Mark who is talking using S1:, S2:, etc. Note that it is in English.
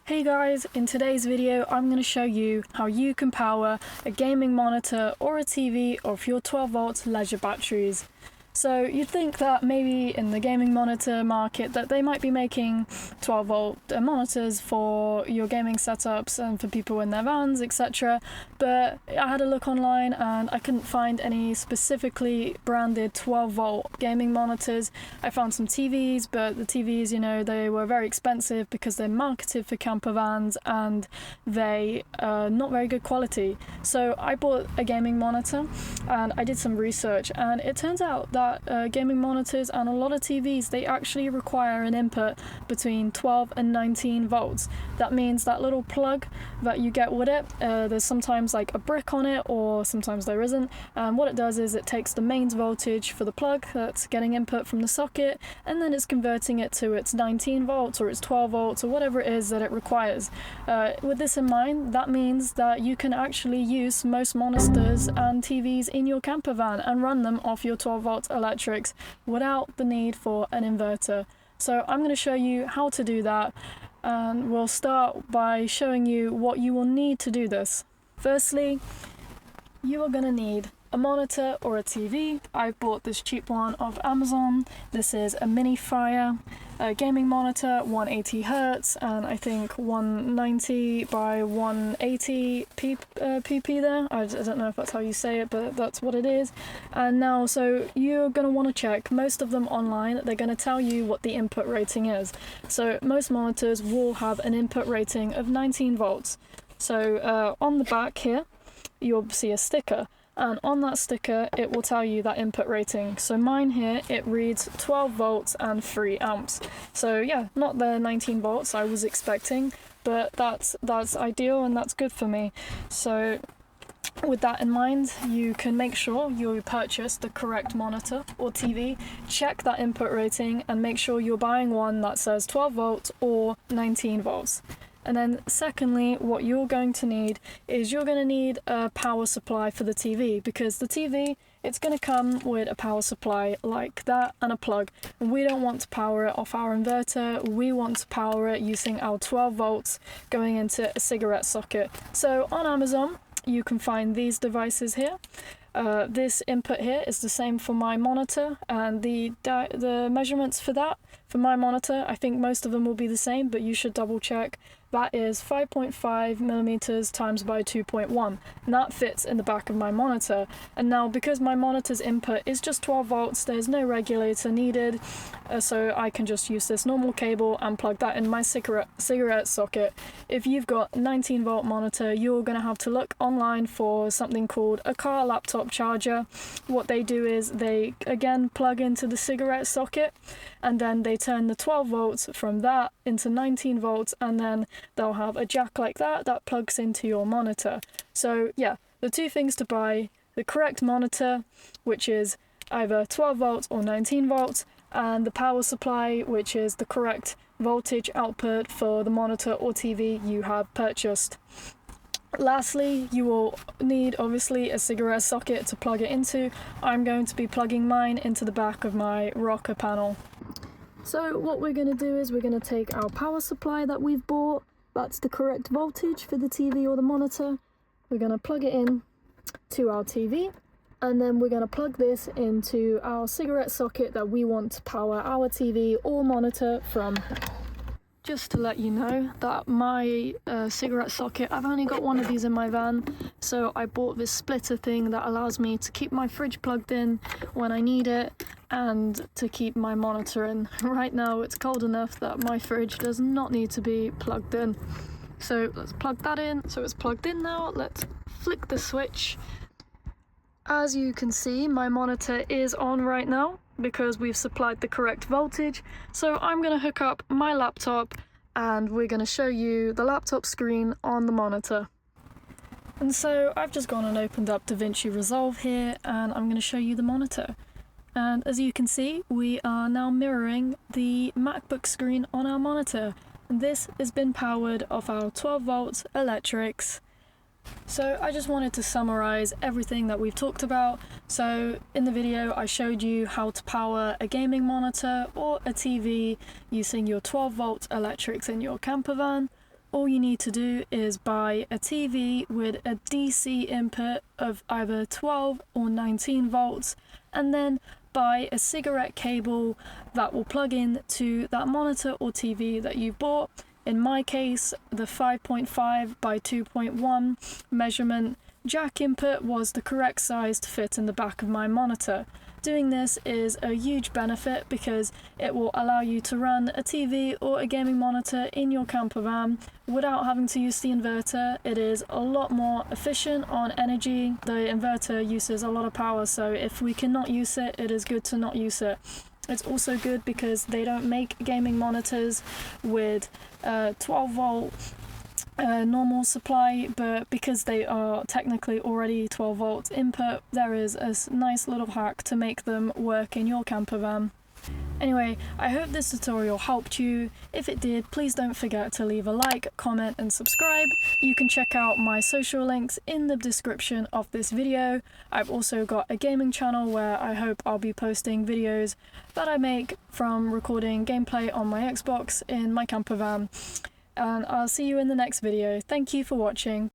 S1: Hey guys, in today's video I'm going to show you how you can power a gaming monitor or a TV off your 12-volt leisure batteries. So you'd think that maybe in the gaming monitor market that they might be making 12-volt monitors for your gaming setups and for people in their vans, etc. But I had a look online and I couldn't find any specifically branded 12-volt gaming monitors. I found some TVs, but the TVs, they were very expensive because they're marketed for camper vans and they are not very good quality. So I bought a gaming monitor and I did some research, and it turns out that gaming monitors and a lot of TVs, they actually require an input between 12 and 19 volts. That means that little plug that you get with it, there's sometimes like a brick on it or sometimes there isn't, and what it does is it takes the mains voltage for the plug that's getting input from the socket, and then it's converting it to its 19 volts or its 12 volts or whatever it is that it requires. With this in mind, that means that you can actually use most monitors and TVs in your camper van and run them off your 12 volt electrics without the need for an inverter. So I'm going to show you how to do that, and we'll start by showing you what you will need to do this. Firstly, you are going to need a monitor or a TV. I bought this cheap one off Amazon. This is a mini Fire gaming monitor, 180 Hz, and I think 190 by 180 pp there. I don't know if that's how you say it, but that's what it is. And now, so you're going to want to check most of them online. They're going to tell you what the input rating is. So most monitors will have an input rating of 19 volts. So on the back here, you'll see a sticker. And on that sticker it will tell you that input rating. So mine here, it reads 12 volts and 3 amps. So yeah, not the 19 volts I was expecting, but that's ideal and that's good for me. So with that in mind, you can make sure you purchase the correct monitor or TV, check that input rating and make sure you're buying one that says 12 volts or 19 volts. And then secondly, what you're going to need is you're going to need a power supply for the TV, because the TV, it's going to come with a power supply like that and a plug. And we don't want to power it off our inverter, we want to power it using our 12 volts going into a cigarette socket. So on Amazon, you can find these devices here. This input here is the same for my monitor, and the measurements for that, for my monitor, I think most of them will be the same, but you should double check. That is 5.5 millimeters times by 2.1, and that fits in the back of my monitor. And now, because my monitor's input is just 12 volts, there's no regulator needed, so I can just use this normal cable and plug that in my cigarette socket. If you've got a 19 volt monitor, you're going to have to look online for something called a car laptop charger. What they do is they again plug into the cigarette socket, and then they turn the 12 volts from that into 19 volts, and then they'll have a jack like that that plugs into your monitor. So yeah, the two things to buy: the correct monitor, which is either 12 volts or 19 volts, and the power supply, which is the correct voltage output for the monitor or TV you have purchased. Lastly, you will need obviously a cigarette socket to plug it into. I'm going to be plugging mine into the back of my rocker panel. So what we're going to do is we're going to take our power supply that we've bought, that's the correct voltage for the TV or the monitor. We're going to plug it in to our TV, and then we're going to plug this into our cigarette socket that we want to power our TV or monitor from. Just to let you know that my cigarette socket, I've only got one of these in my van, so I bought this splitter thing that allows me to keep my fridge plugged in when I need it and to keep my monitor in. Right now it's cold enough that my fridge does not need to be plugged in. So let's plug that in. So it's plugged in now. Let's flick the switch. As you can see, my monitor is on right now because we've supplied the correct voltage. So I'm going to hook up my laptop and we're going to show you the laptop screen on the monitor. And so I've just gone and opened up DaVinci Resolve here, and I'm going to show you the monitor. And as you can see, we are now mirroring the MacBook screen on our monitor. And this has been powered off our 12 volt electrics. So I just wanted to summarize everything that we've talked about. So in the video I showed you how to power a gaming monitor or a TV using your 12 volt electrics in your camper van. all you need to do is buy a TV with a DC input of either 12 or 19 volts, and then buy a cigarette cable that will plug in to that monitor or TV that you bought. In my case, the 5.5 by 2.1 measurement jack input was the correct size to fit in the back of my monitor. Doing this is a huge benefit because it will allow you to run a TV or a gaming monitor in your campervan without having to use the inverter. It is a lot more efficient on energy. The inverter uses a lot of power, so if we cannot use it, it is good to not use it. It's also good because they don't make gaming monitors with 12 volt normal supply, but because they are technically already 12 volts input, there is a nice little hack to make them work in your campervan. Anyway, I hope this tutorial helped you. If it did, please don't forget to leave a like, comment and subscribe. You can check out my social links in the description of this video. I've also got a gaming channel where I hope I'll be posting videos that I make from recording gameplay on my Xbox in my campervan. And I'll see you in the next video. Thank you for watching.